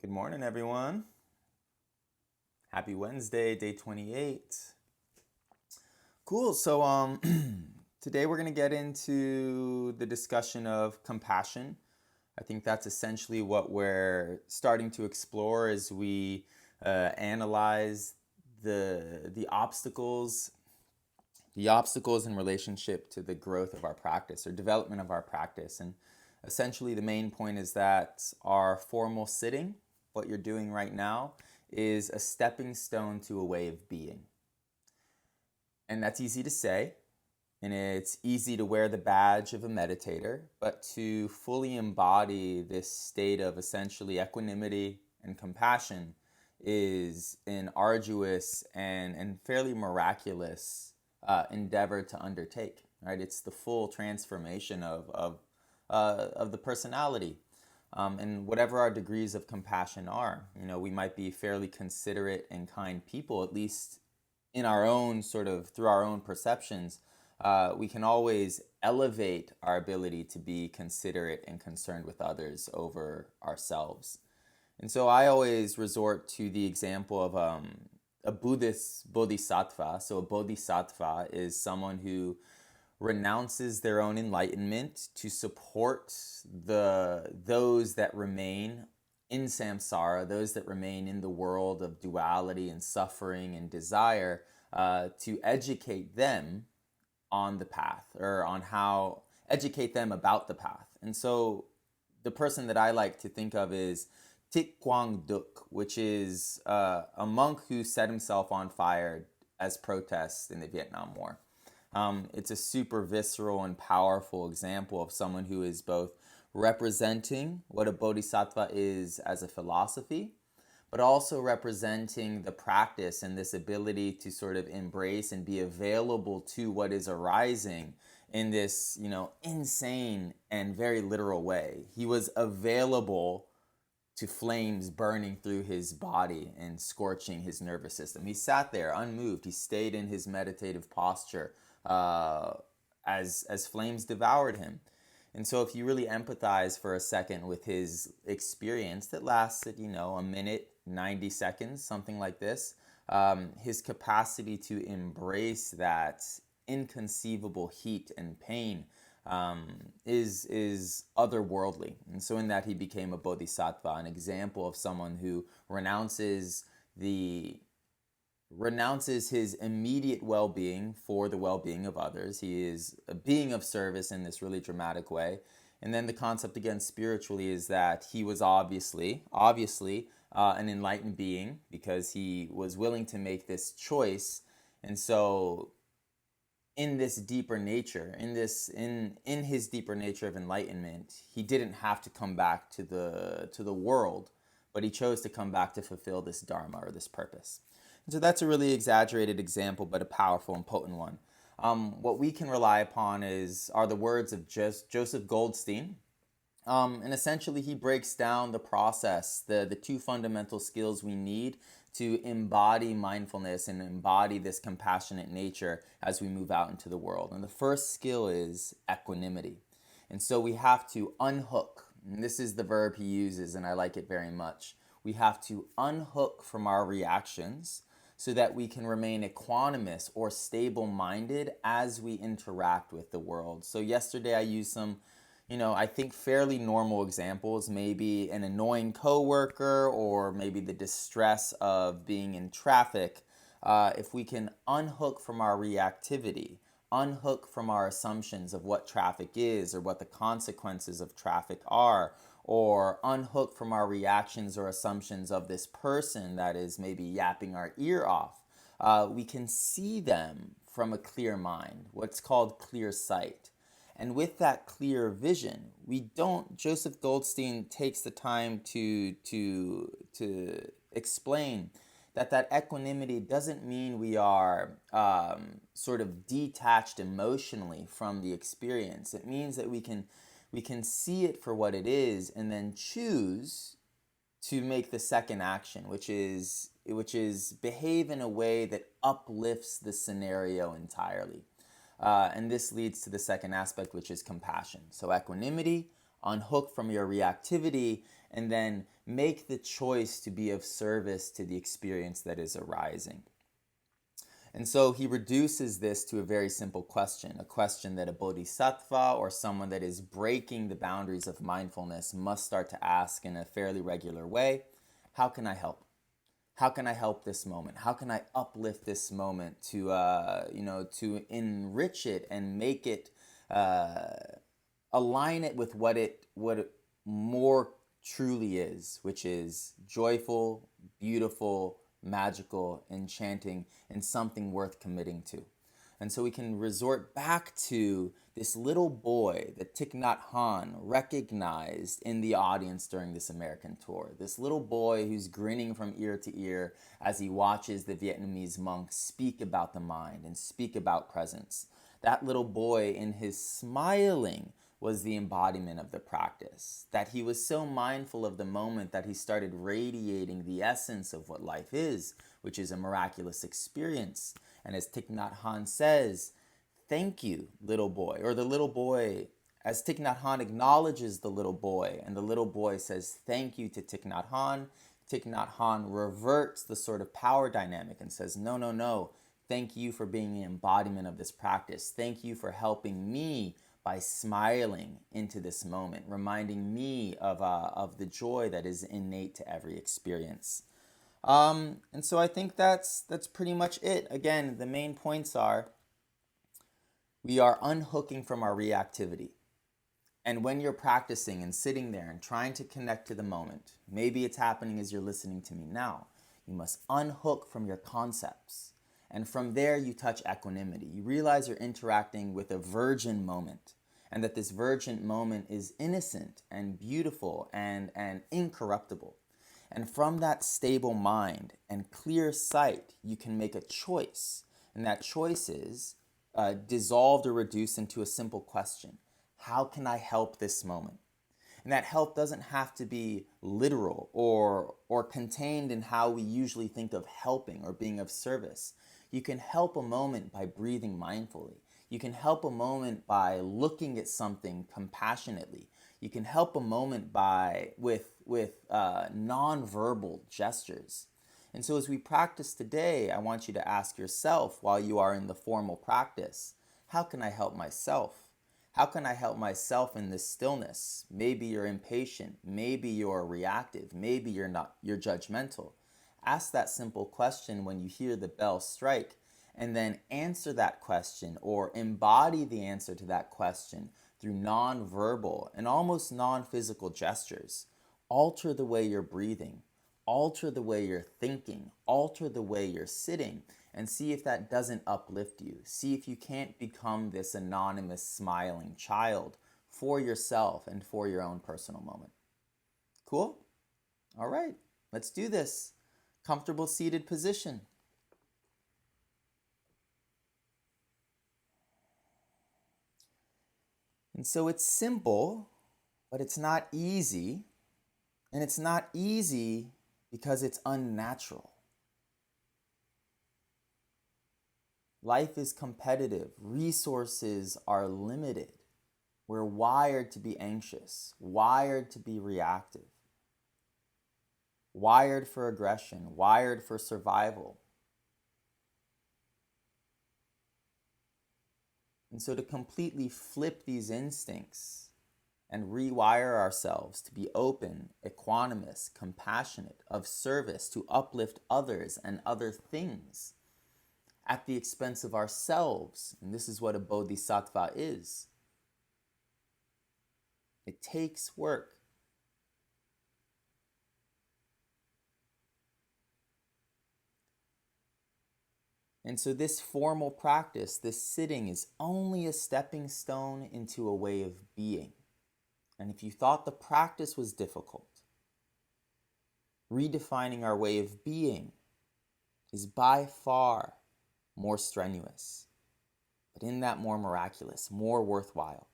Good morning, everyone. Happy Wednesday, day 28. Cool. Today we're going to get into the discussion of compassion. I think that's essentially what we're starting to explore as we analyze the obstacles in relationship to the growth of our practice or development of our practice. And essentially, the main point is that our formal sitting, what you're doing right now, is a stepping stone to a way of being. And that's easy to say, and it's easy to wear the badge of a meditator, but to fully embody this state of essentially equanimity and compassion is an arduous and fairly miraculous endeavor to undertake. Right? It's the full transformation of the personality. And whatever our degrees of compassion are, we might be fairly considerate and kind people, at least in our own sort of through our own perceptions. We can always elevate our ability to be considerate and concerned with others over ourselves. And so I always resort to the example of a Buddhist bodhisattva. So a bodhisattva is someone who renounces their own enlightenment to support those that remain in samsara, those that remain in the world of duality and suffering and desire, to educate them on the path, or on how educate them about the path. And so the person that I like to think of is Thich Quang Duc, which is a monk who set himself on fire as protest in the Vietnam War. It's a super visceral and powerful example of someone who is both representing what a bodhisattva is as a philosophy, but also representing the practice and this ability to sort of embrace and be available to what is arising in this, insane and very literal way. He was available to flames burning through his body and scorching his nervous system. He sat there unmoved. He stayed in his meditative posture as flames devoured him. And so if you really empathize for a second with his experience that lasted, a minute, 90 seconds, something like this, his capacity to embrace that inconceivable heat and pain is otherworldly. And so in that he became a bodhisattva, an example of someone who renounces his immediate well-being for the well-being of others. He is a being of service in this really dramatic way. And then the concept again spiritually is that he was obviously an enlightened being because he was willing to make this choice. And so in this deeper nature, in his deeper nature of enlightenment, he didn't have to come back to the world, but he chose to come back to fulfill this dharma or this purpose. And so that's a really exaggerated example, but a powerful and potent one. What we can rely upon are the words of Joseph Goldstein. And essentially, he breaks down the process, the two fundamental skills we need to embody mindfulness and embody this compassionate nature as we move out into the world. And the first skill is equanimity. And so we have to unhook. And this is the verb he uses, and I like it very much. We have to unhook from our reactions so that we can remain equanimous or stable-minded as we interact with the world. So yesterday I used some, I think fairly normal examples, maybe an annoying coworker or maybe the distress of being in traffic. If we can unhook from our reactivity, unhook from our assumptions of what traffic is or what the consequences of traffic are, or unhook from our reactions or assumptions of this person that is maybe yapping our ear off, we can see them from a clear mind, what's called clear sight. And with that clear vision, Joseph Goldstein takes the time to explain that equanimity doesn't mean we are sort of detached emotionally from the experience. It means that we can see it for what it is and then choose to make the second action, which is behave in a way that uplifts the scenario entirely. And this leads to the second aspect, which is compassion. So equanimity, unhook from your reactivity, and then make the choice to be of service to the experience that is arising. And so he reduces this to a very simple question, a question that a bodhisattva or someone that is breaking the boundaries of mindfulness must start to ask in a fairly regular way. How can I help? How can I help this moment? How can I uplift this moment to, to enrich it and make it, align it with what it more truly is, which is joyful, beautiful, magical, enchanting, and something worth committing to. And so we can resort back to this little boy that Thich Nhat Hanh recognized in the audience during this American tour. This little boy who's grinning from ear to ear as he watches the Vietnamese monks speak about the mind and speak about presence. That little boy, in his smiling, was the embodiment of the practice. That he was so mindful of the moment that he started radiating the essence of what life is, which is a miraculous experience. And as Thich Nhat Hanh says, thank you, little boy. Or the little boy, as Thich Nhat Hanh acknowledges the little boy, and the little boy says thank you to Thich Nhat Hanh, Thich Nhat Hanh reverts the sort of power dynamic and says, no, no, no. Thank you for being the embodiment of this practice. Thank you for helping me by smiling into this moment, reminding me of the joy that is innate to every experience. And so I think that's pretty much it. Again, the main points are we are unhooking from our reactivity. And when you're practicing and sitting there and trying to connect to the moment, maybe it's happening as you're listening to me now, you must unhook from your concepts. And from there, you touch equanimity. You realize you're interacting with a virgin moment, and that this virgin moment is innocent and beautiful and incorruptible. And from that stable mind and clear sight, you can make a choice. And that choice is dissolved or reduced into a simple question. How can I help this moment? And that help doesn't have to be literal or contained in how we usually think of helping or being of service. You can help a moment by breathing mindfully. You can help a moment by looking at something compassionately. You can help a moment with nonverbal gestures. And so as we practice today, I want you to ask yourself while you are in the formal practice, how can I help myself? How can I help myself in this stillness? Maybe you're impatient. Maybe you're reactive. Maybe you're judgmental. Ask that simple question when you hear the bell strike, and then answer that question or embody the answer to that question through non-verbal and almost non-physical gestures. Alter the way you're breathing. Alter the way you're thinking. Alter the way you're sitting, and see if that doesn't uplift you. See if you can't become this anonymous smiling child for yourself and for your own personal moment. Cool? All right, let's do this. Comfortable seated position. And so it's simple, but it's not easy. And it's not easy because it's unnatural. Life is competitive. Resources are limited. We're wired to be anxious, wired to be reactive, wired for aggression, wired for survival. And so to completely flip these instincts and rewire ourselves to be open, equanimous, compassionate, of service, to uplift others and other things at the expense of ourselves, and this is what a bodhisattva is. It takes work. And so this formal practice, this sitting, is only a stepping stone into a way of being. And if you thought the practice was difficult, redefining our way of being is by far more strenuous, but in that more miraculous, more worthwhile.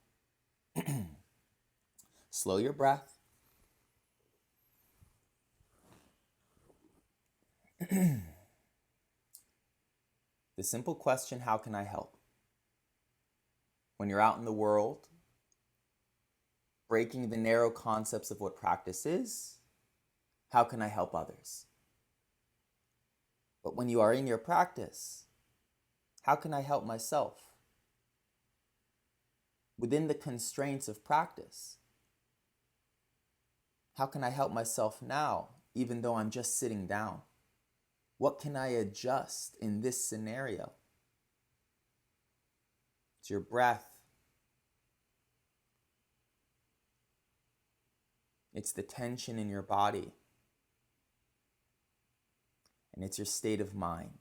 Slow your breath. The simple question, how can I help? When you're out in the world, breaking the narrow concepts of what practice is, How can I help others? But when you are in your practice, how can I help myself? Within the constraints of practice, how can I help myself now, even though I'm just sitting down? What can I adjust in this scenario? It's your breath. It's the tension in your body. And it's your state of mind.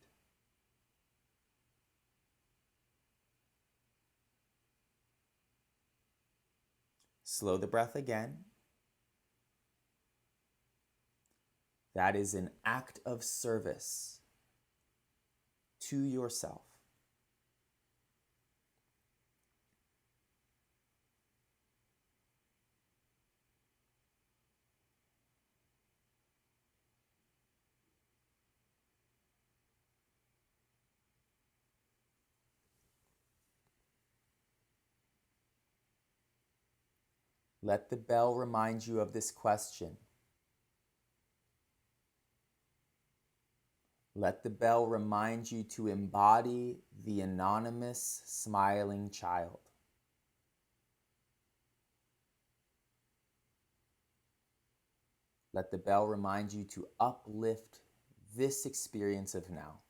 Slow the breath again. That is an act of service to yourself. Let the bell remind you of this question. Let the bell remind you to embody the anonymous smiling child. Let the bell remind you to uplift this experience of now.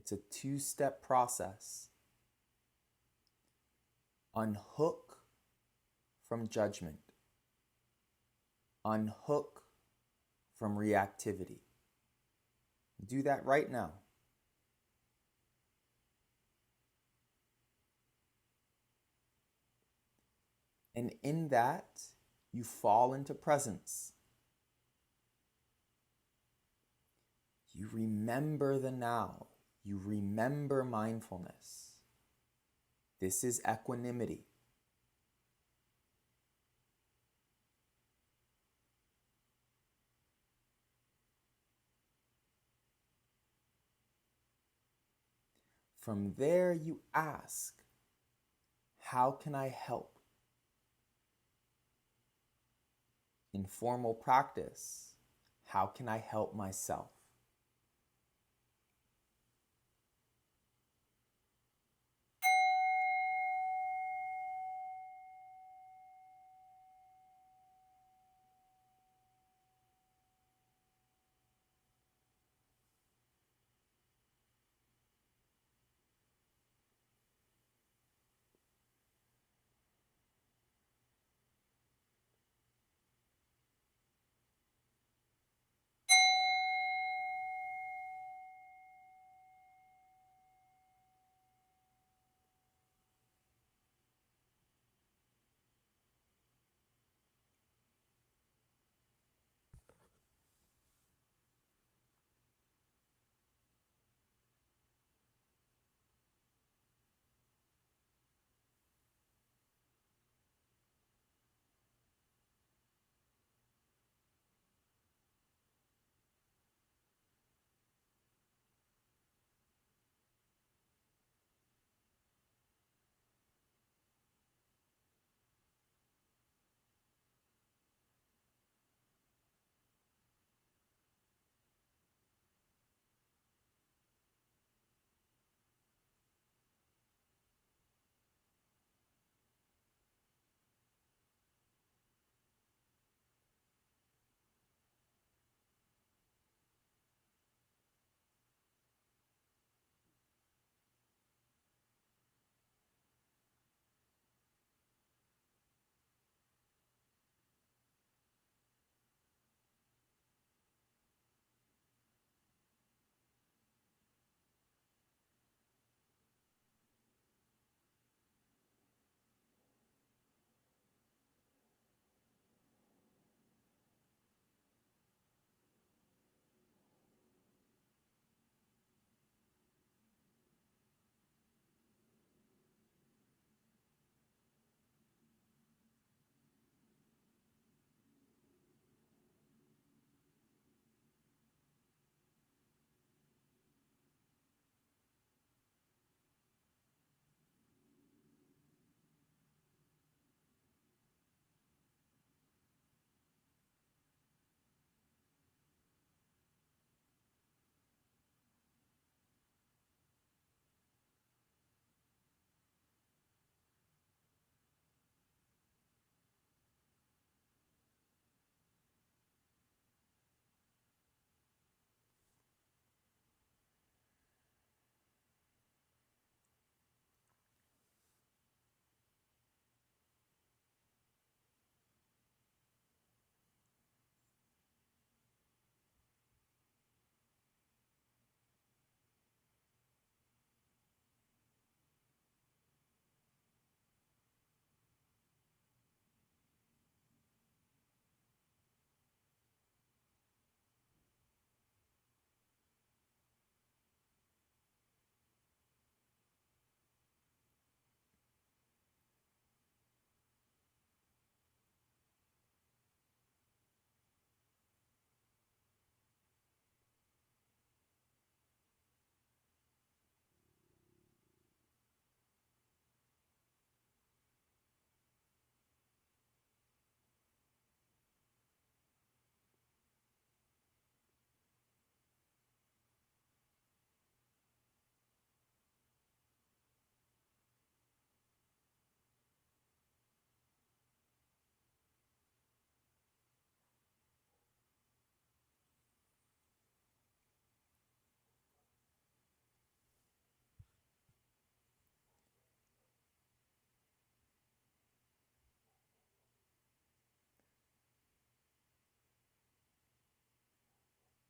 It's a two-step process. Unhook from judgment. Unhook from reactivity. Do that right now. And in that, you fall into presence. You remember the now. You remember mindfulness. This is equanimity. From there, you ask, how can I help? In formal practice, how can I help myself?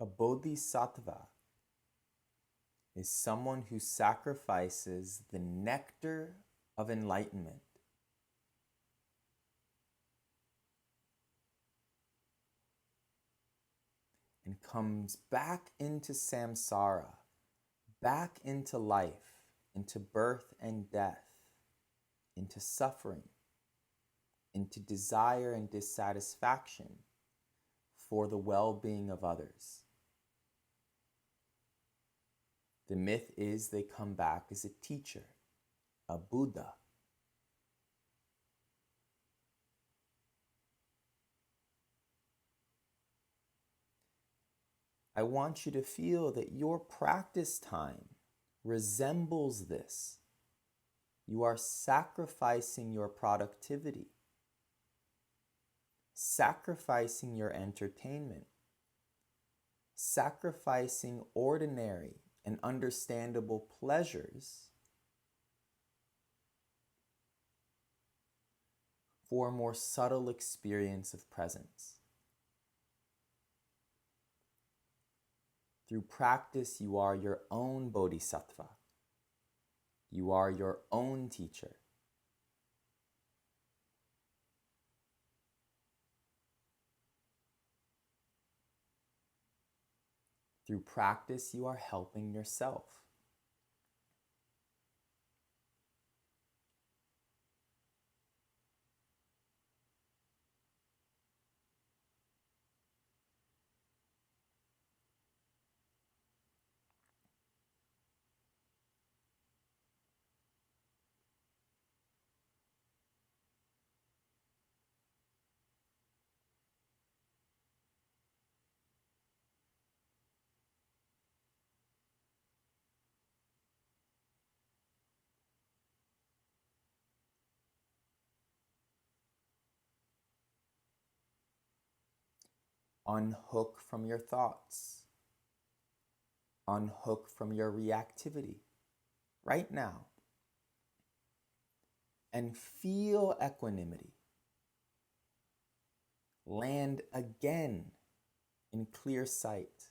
A bodhisattva is someone who sacrifices the nectar of enlightenment and comes back into samsara, back into life, into birth and death, into suffering, into desire and dissatisfaction for the well-being of others. The myth is they come back as a teacher, a Buddha. I want you to feel that your practice time resembles this. You are sacrificing your productivity, sacrificing your entertainment, sacrificing ordinary and understandable pleasures for a more subtle experience of presence. Through practice, you are your own bodhisattva. You are your own teacher. Through practice, you are helping yourself. Unhook from your thoughts. Unhook from your reactivity right now. And feel equanimity. Land again in clear sight.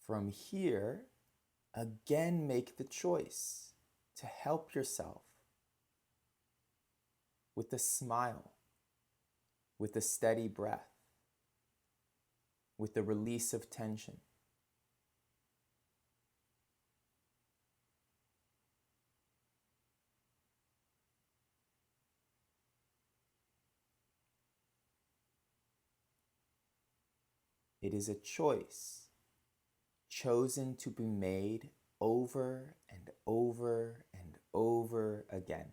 From here, again make the choice to help yourself with a smile, with a steady breath, with the release of tension. It is a choice chosen to be made over and over and over again.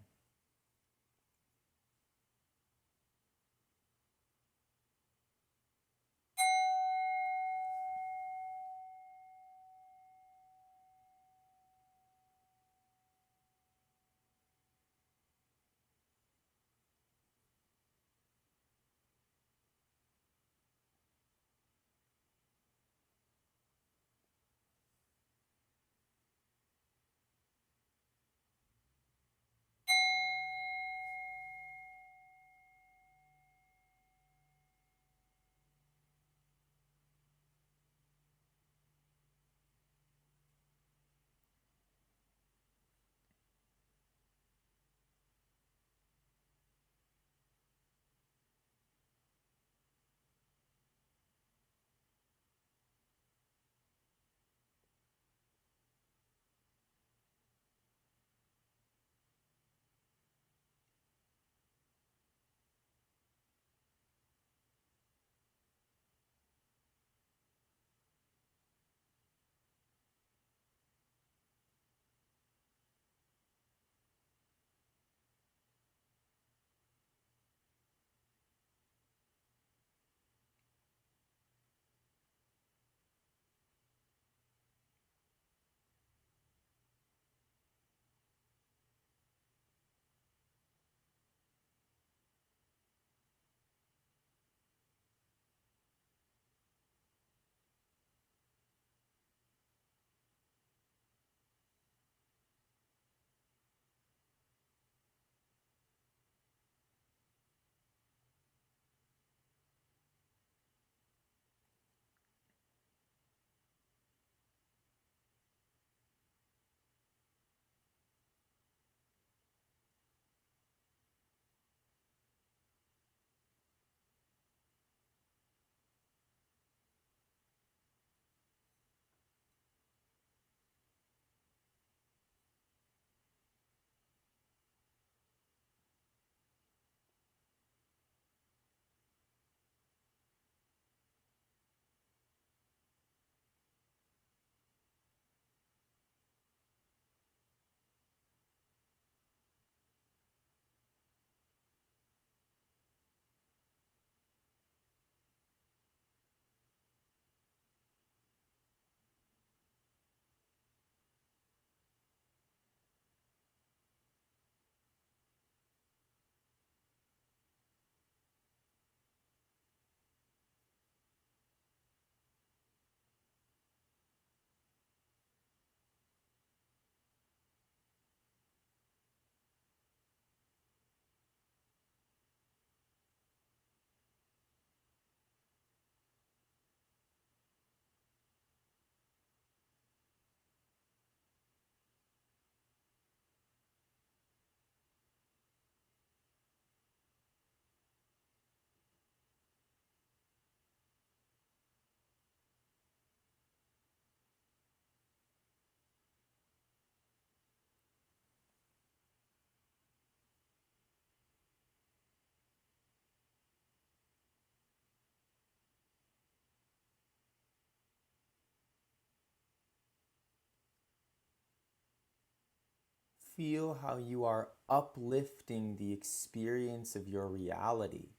feel how you are uplifting the experience of your reality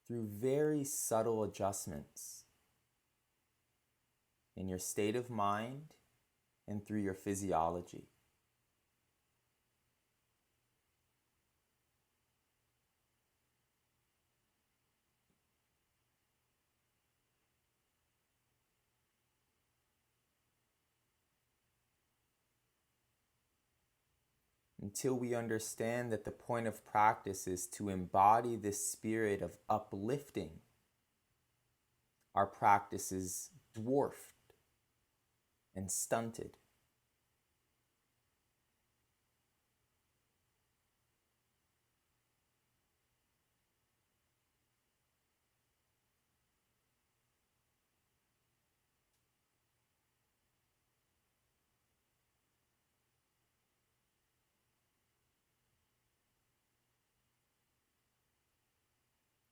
through very subtle adjustments in your state of mind and through your physiology. Until we understand that the point of practice is to embody this spirit of uplifting, our practice is dwarfed and stunted.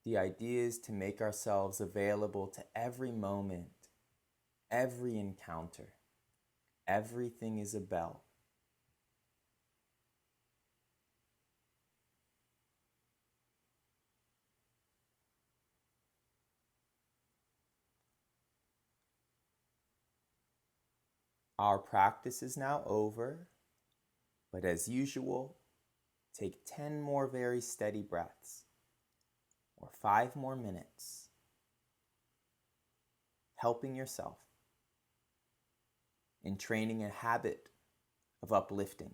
The idea is to make ourselves available to every moment, every encounter. Everything is a bell. Our practice is now over, but as usual, take 10 more very steady breaths, or 5 more minutes, helping yourself in training a habit of uplifting.